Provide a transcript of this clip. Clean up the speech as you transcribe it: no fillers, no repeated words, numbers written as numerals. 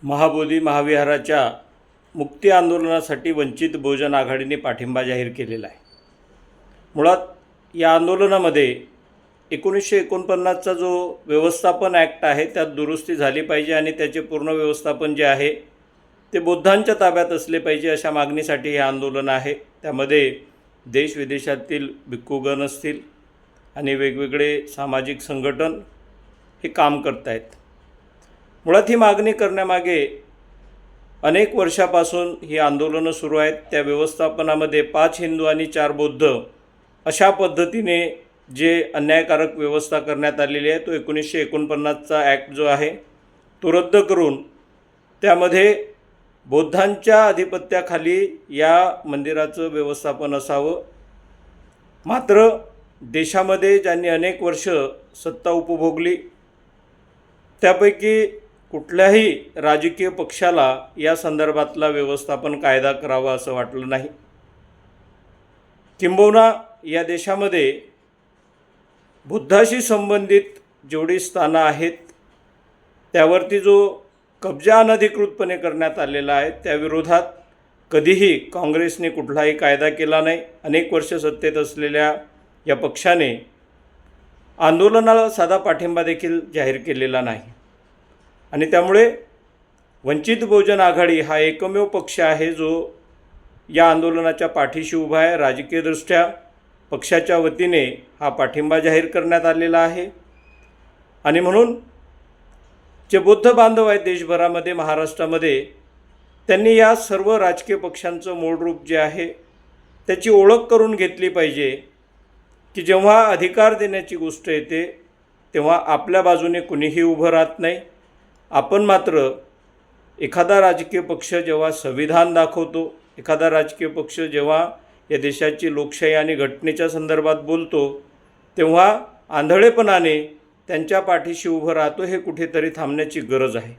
महाबोधी महाविहाराच्या मुक्ती आंदोलनासाठी वंचित बहुजन आघाडीने पाठिंबा जाहीर केलेला आहे। मुळात या आंदोलनामध्ये 1949चा जो व्यवस्थापन ॲक्ट आहे त्यात दुरुस्ती झाली पाहिजे आणि त्याचे पूर्ण व्यवस्थापन जे आहे ते बौद्धांच्या ताब्यात असले पाहिजे अशा मागणीसाठी हे आंदोलन आहे। त्यामध्ये देश विदेशातील भिक्खूगण असतील आणि वेगवेगळे सामाजिक संघटन हे काम करत आहेत। मुळात ही मागणी करण्यामागे अनेक वर्षापासून ही आंदोलनं सुरू आहेत। त्या व्यवस्थापनामध्ये 5 हिंदू आणि 4 बौद्ध अशा पद्धतीने जे अन्यायकारक व्यवस्था करण्यात आलेली आहे तो 1949चा ॲक्ट जो आहे तो रद्द करून त्यामध्ये बौद्धांच्या अधिपत्याखाली या मंदिराचं व्यवस्थापन असावं। मात्र देशामध्ये ज्यांनी अनेक वर्ष सत्ता उपभोगली त्यापैकी कुठल्याही राजकीय पक्षाला या संदर्भातला व्यवस्थापन कायदा करावा असं वाटलं नाही। किंबहुना या देशामध्ये बुद्धाशी संबंधित जेवढी स्थानं आहेत त्यावरती जो कब्जा अनधिकृतपणे करण्यात आलेला आहे त्याविरोधात कधीही काँग्रेसने कुठलाही कायदा केला नाही। अनेक वर्ष सत्तेत असलेल्या या पक्षाने आंदोलनाला साधा पाठिंबा देखील जाहीर केलेला नाही आणि त्यामुळे वंचित बहुजन आघाडी हा एकमेव पक्ष आहे जो या आंदोलनाच्या पाठीशी उभा आहे। राजकीयदृष्ट्या पक्षाच्या वतीने हा पाठिंबा जाहीर करण्यात आलेला आहे आणि म्हणून जे बौद्ध बांधव आहेत देशभरामध्ये महाराष्ट्रामध्ये त्यांनी या सर्व राजकीय पक्षांचं मूळ रूप जे आहे त्याची ओळख करून घेतली पाहिजे की जेव्हा अधिकार देण्याची गोष्ट येते तेव्हा आपल्या बाजूने कुणीही उभं राहत नाही। आपण मात्र एखादा राजकीय पक्ष जेव्हा संविधान दाखवतो, एखादा राजकीय पक्ष जेव्हा या देशाची लोकशाही आणि घटनेच्या संदर्भात बोलतो तेव्हा आंधळेपणाने त्यांच्या पाठीशी उभं राहतो। हे कुठेतरी थांबण्याची गरज आहे।